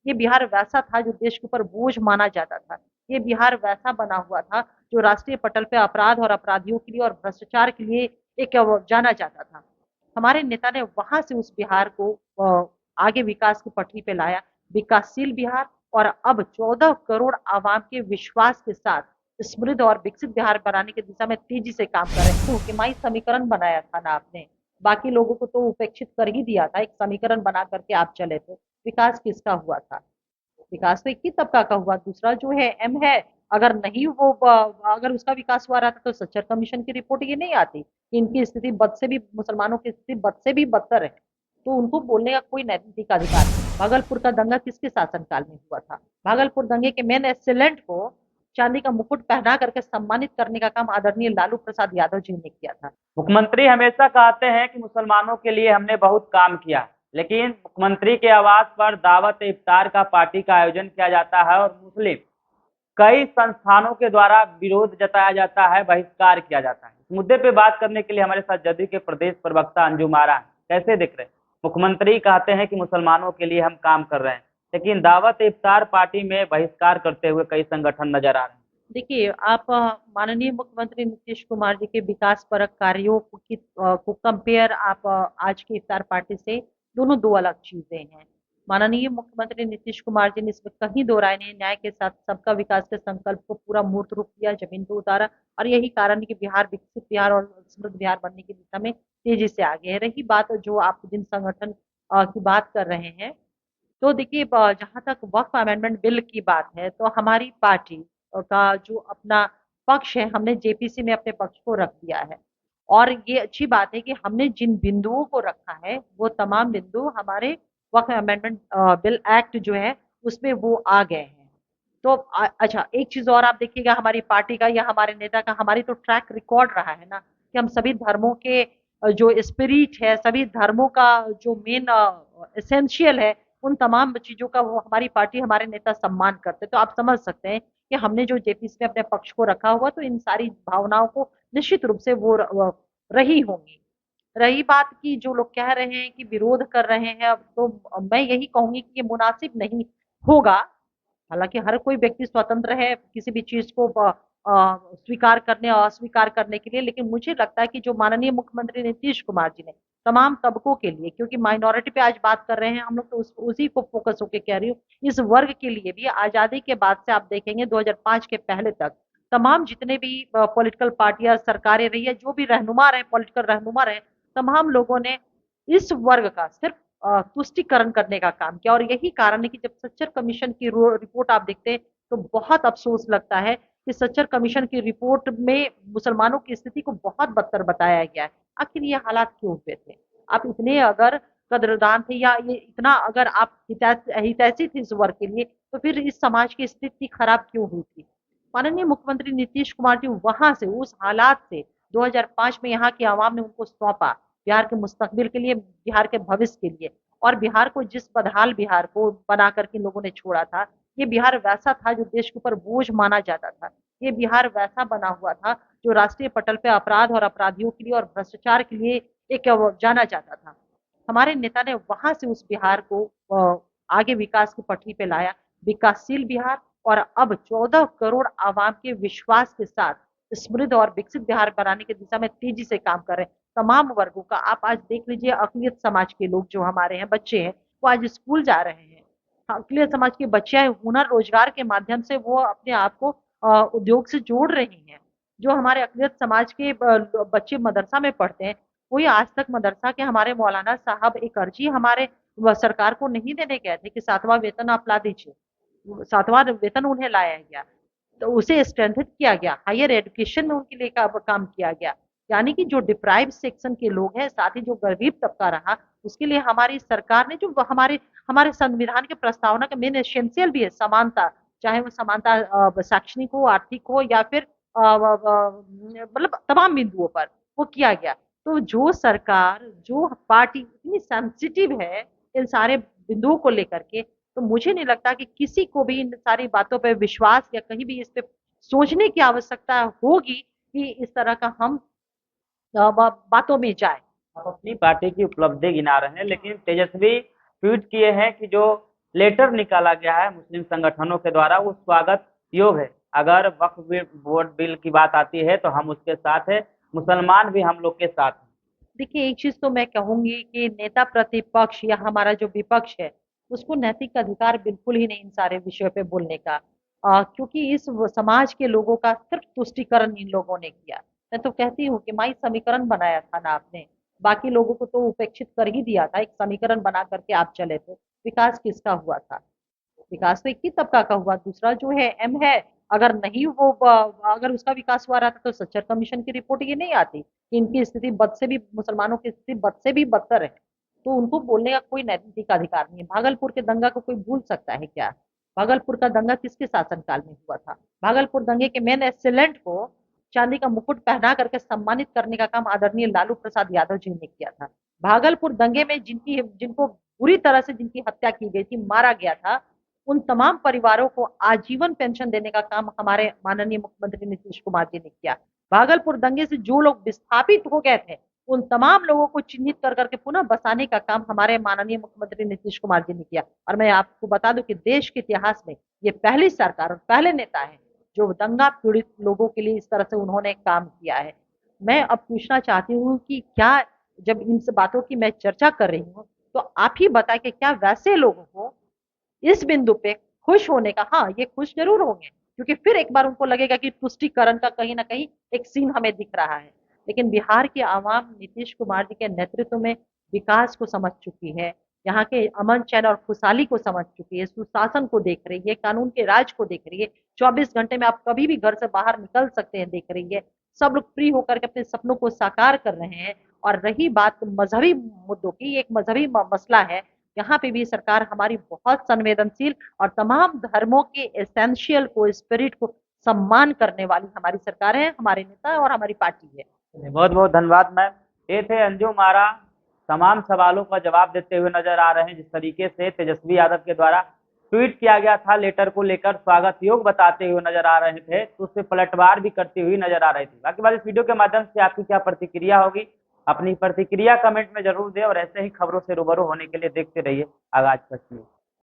ये बिहार वैसा था जो देश के ऊपर बोझ माना जाता था। ये बिहार वैसा बना हुआ था जो राष्ट्रीय पटल पे अपराध और अपराधियों के लिए और भ्रष्टाचार के लिए एक जाना जाता था। हमारे नेता ने वहां से उस बिहार को आगे विकास की पटरी पे लाया, विकासशील बिहार। और अब 14 करोड़ आवाम के विश्वास के साथ समृद्ध और विकसित बिहार बनाने की दिशा में तेजी से काम कर रहे हैं। तो हुकमाई समीकरण बनाया था ना आपने, बाकी लोगों को तो उपेक्षित कर ही दिया था, एक समीकरण बना करके आप चले थे। विकास किसका हुआ था? विकास तो एक ही तबका का हुआ, दूसरा जो है एम है। अगर नहीं वो अगर उसका विकास हुआ रहता तो सच्चर कमीशन की रिपोर्ट ये नहीं आती कि इनकी स्थिति बद से भी, मुसलमानों की स्थिति बद से भी बदतर है। तो उनको बोलने का कोई नैतिक अधिकार नहीं। भागलपुर का दंगा किसके शासनकाल में हुआ था? भागलपुर दंगे के मेन एसिलेंट को चांदी का मुकुट पहना करके सम्मानित करने का काम आदरणीय लालू प्रसाद यादव जी ने किया था। मुख्यमंत्री हमेशा कहते हैं कि मुसलमानों के लिए हमने बहुत काम किया, लेकिन मुख्यमंत्री के आवास पर दावत इफ्तार का पार्टी का आयोजन किया जाता है और मुस्लिम कई संस्थानों के द्वारा विरोध जताया जाता है, बहिष्कार किया जाता है। इस मुद्दे पे बात करने के लिए हमारे साथ जदयू के प्रदेश प्रवक्ता अंजुम आरा हैं। कैसे दिख रहे हैं? मुख्यमंत्री कहते हैं कि मुसलमानों के लिए हम काम कर रहे हैं, लेकिन दावत इफ्तार पार्टी में बहिष्कार करते हुए कई संगठन नजर आ रहे हैं। देखिए, आप माननीय मुख्यमंत्री नीतीश कुमार जी के विकास परक कार्यों को कंपेयर आप आज की इफ्तार पार्टी से, दोनों दो अलग चीजें हैं। माननीय मुख्यमंत्री नीतीश कुमार जी ने इसमें कहीं दो राय नहीं, न्याय के साथ सबका विकास के संकल्प को पूरा मूर्त रूप दिया, जमीन पे उतारा। और यही कारण है कि बिहार विकसित बिहार और समृद्ध बिहार बनने की दिशा में तेजी से आगे है। रही बात जो आप जिन संगठन की बात कर रहे हैं, तो देखिए, जहाँ तक वक्फ अमेंडमेंट बिल की बात है, तो हमारी पार्टी का जो अपना पक्ष है, हमने जेपीसी में अपने पक्ष को रख दिया है। और ये अच्छी बात है कि हमने जिन बिंदुओं को रखा है वो तमाम बिंदु हमारे वक्फ अमेंडमेंट बिल एक्ट जो है उसमें वो आ गए हैं। तो अच्छा, एक चीज और आप देखिएगा, हमारी पार्टी का या हमारे नेता का, हमारी तो ट्रैक रिकॉर्ड रहा है ना कि हम सभी धर्मों के जो स्पिरिट है, सभी धर्मों का जो मेन एसेंशियल है, उन तमाम चीजों का वो हमारी पार्टी, हमारे नेता सम्मान करते हैं। तो आप समझ सकते हैं कि हमने जो जेपीसी में अपने पक्ष को रखा हुआ, तो इन सारी भावनाओं को निश्चित रूप से वो रही होंगी। रही बात की जो लोग कह रहे हैं कि विरोध कर रहे हैं, अब तो मैं यही कहूंगी कि ये मुनासिब नहीं होगा। हालांकि हर कोई व्यक्ति स्वतंत्र है किसी भी चीज को स्वीकार करने और अस्वीकार करने के लिए, लेकिन मुझे लगता है कि जो माननीय मुख्यमंत्री नीतीश कुमार जी ने तमाम तबकों के लिए, क्योंकि माइनॉरिटी पे आज बात कर रहे हैं हम लोग, तो उसी को फोकस होकर कह रही हूँ, इस वर्ग के लिए भी आजादी के बाद से आप देखेंगे 2005 के पहले तक तमाम जितने भी पॉलिटिकल पार्टियां, सरकारें रही है, जो भी रहनुमा रहे, पॉलिटिकल रहनुमा रहे, तमाम लोगों ने इस वर्ग का सिर्फ तुष्टिकरण करने का काम किया। और यही कारण है कि जब सच्चर कमीशन की रिपोर्ट आप देखते हैं, तो बहुत अफसोस लगता है कि सच्चर कमीशन की रिपोर्ट में मुसलमानों की स्थिति को बहुत बदतर बताया गया है। आखिर ये हालात क्यों हुए थे? आप इतने अगर कद्रदान थे, या ये इतना अगर आप हितैषी थे इस वर्ग के लिए, तो फिर इस समाज की स्थिति खराब क्यों हुई थी? माननीय मुख्यमंत्री नीतीश कुमार जी वहां से, उस हालात से 2005 में यहाँ की आवाम ने उनको सौंपा बिहार के मुस्तकबिल के लिए, बिहार के भविष्य के लिए। और बिहार को जिस बदहाल बिहार को बना करके लोगों ने छोड़ा था, ये बिहार वैसा था जो देश के ऊपर बोझ माना जाता था। ये बिहार वैसा बना हुआ था जो राष्ट्रीय पटल पे अपराध और अपराधियों के लिए और भ्रष्टाचार के लिए एक जाना जाता था। हमारे नेता ने वहां से उस बिहार को आगे विकास की पटरी पे लाया, विकासशील बिहार। और अब 14 करोड़ आवाम के विश्वास के साथ समृद्ध और विकसित बिहार बनाने की दिशा में तेजी से काम कर रहे हैं। तमाम वर्गों का आप आज देख लीजिए, अकलियत समाज के लोग जो हमारे हैं, बच्चे हैं, वो आज स्कूल जा रहे हैं। अकलियत समाज की बच्चियां हुनर रोजगार के माध्यम से वो अपने आप को उद्योग से जोड़ रही हैं। जो हमारे अकलियत समाज के बच्चे मदरसा में पढ़ते हैं, कोई आज तक मदरसा के हमारे मौलाना साहब एक अर्जी हमारे सरकार को नहीं देने गए थे कि 7वां वेतन आप ला दीजिए। 7वां वेतन उन्हें लाया गया, तो उसे स्ट्रेंथन किया गया, हायर एजुकेशन में उनके लिए काम किया गया। यानी कि जो डिप्राइव सेक्शन के लोग हैं, साथ ही जो गरीब तबका रहा, उसके लिए हमारी सरकार ने जो हमारे हमारे संविधान के प्रस्तावना का मेन एसेंशियल भी है, समानता। चाहे वो समानता शैक्षणिक हो, आर्थिक हो, या फिर मतलब तमाम बिंदुओं पर वो किया गया। तो जो सरकार, जो पार्टी इतनी सेंसिटिव है इन सारे बिंदुओं को लेकर के, तो मुझे नहीं लगता कि किसी को भी इन सारी बातों पे विश्वास या कहीं भी इस पे सोचने की आवश्यकता होगी कि इस तरह का हम बातों में जाए। आप अपनी पार्टी की उपलब्धि गिना रहे हैं, लेकिन तेजस्वी ट्वीट किए हैं कि जो लेटर निकाला गया है मुस्लिम संगठनों के द्वारा, वो स्वागत योग है। अगर वक्फ बोर्ड बिल की बात आती है तो हम उसके साथ है, मुसलमान भी हम लोग के साथ हैं। देखिए, एक चीज तो मैं कहूंगी कि नेता प्रतिपक्ष या हमारा जो विपक्ष है, उसको नैतिक अधिकार बिल्कुल ही नहीं इन सारे विषयों पे बोलने का। क्योंकि इस समाज के लोगों का सिर्फ तुष्टिकरण इन लोगों ने किया। मैं तो कहती हूँ कि माई समीकरण बनाया था ना आपने, बाकी लोगों को तो उपेक्षित कर ही दिया था, एक समीकरण बना करके आप चले थे। विकास किसका हुआ था? विकास तो एक ही तबका का हुआ, दूसरा जो है एम है। अगर नहीं वो अगर उसका विकास हुआ रहता तो सच्चर कमीशन की रिपोर्ट ये नहीं आती कि इनकी स्थिति बद से भी, मुसलमानों की स्थिति बद से भी बदतर है। तो उनको बोलने का कोई नैतिक अधिकार नहीं है। भागलपुर के दंगा को कोई भूल सकता है क्या? भागलपुर का दंगा किसके शासनकाल में हुआ था? भागलपुर दंगे के मेन एसेलेंट को चांदी का मुकुट पहना करके सम्मानित करने का काम आदरणीय लालू प्रसाद यादव जी ने किया था। भागलपुर दंगे में जिनको बुरी तरह से जिनकी हत्या की गई थी, मारा गया था, उन तमाम परिवारों को आजीवन पेंशन देने का काम हमारे माननीय मुख्यमंत्री नीतीश कुमार जी ने किया। भागलपुर दंगे से जो लोग विस्थापित हो गए थे, उन तमाम लोगों को चिन्हित कर करके पुनः बसाने का काम हमारे माननीय मुख्यमंत्री नीतीश कुमार जी ने किया। और मैं आपको बता दूं कि देश के इतिहास में ये पहली सरकार और पहले नेता है जो दंगा पीड़ित लोगों के लिए इस तरह से उन्होंने काम किया है। मैं अब पूछना चाहती हूँ कि क्या, जब इन सब बातों की मैं चर्चा कर रही हूँ, तो आप ही बताएं कि क्या वैसे लोगों को इस बिंदु पे खुश होने का, हाँ ये खुश जरूर होंगे क्योंकि फिर एक बार उनको लगेगा कि तुष्टिकरण का कहीं ना कहीं एक सीन हमें दिख रहा है। लेकिन बिहार की आवाम नीतीश कुमार जी के नेतृत्व में विकास को समझ चुकी है, यहाँ के अमन चैन और खुशहाली को समझ चुकी है, सुशासन को देख रही है, कानून के राज को देख रही है। 24 घंटे में आप कभी भी घर से बाहर निकल सकते हैं, देख रही है। सब लोग फ्री होकर के अपने सपनों को साकार कर रहे हैं। और रही बात मजहबी मुद्दों की, एक मजहबी मसला है, यहाँ पे भी सरकार हमारी बहुत संवेदनशील और तमाम धर्मों के एसेंशियल को, स्पिरिट को सम्मान करने वाली हमारी सरकार है, हमारे नेता और हमारी पार्टी है। बहुत बहुत धन्यवाद मैम। ये थे अंजुम आरा, तमाम सवालों का जवाब देते हुए नजर आ रहे हैं। जिस तरीके से तेजस्वी यादव के द्वारा ट्वीट किया गया था लेटर को लेकर स्वागत योग बताते हुए नजर आ रहे थे, तो उससे पलटवार भी करती हुई नजर आ रही थी। बाकी बात इस वीडियो के माध्यम से आपकी क्या प्रतिक्रिया होगी, अपनी प्रतिक्रिया कमेंट में जरूर दें और ऐसे ही खबरों से रूबरू होने के लिए देखते रहिए आगाज तक।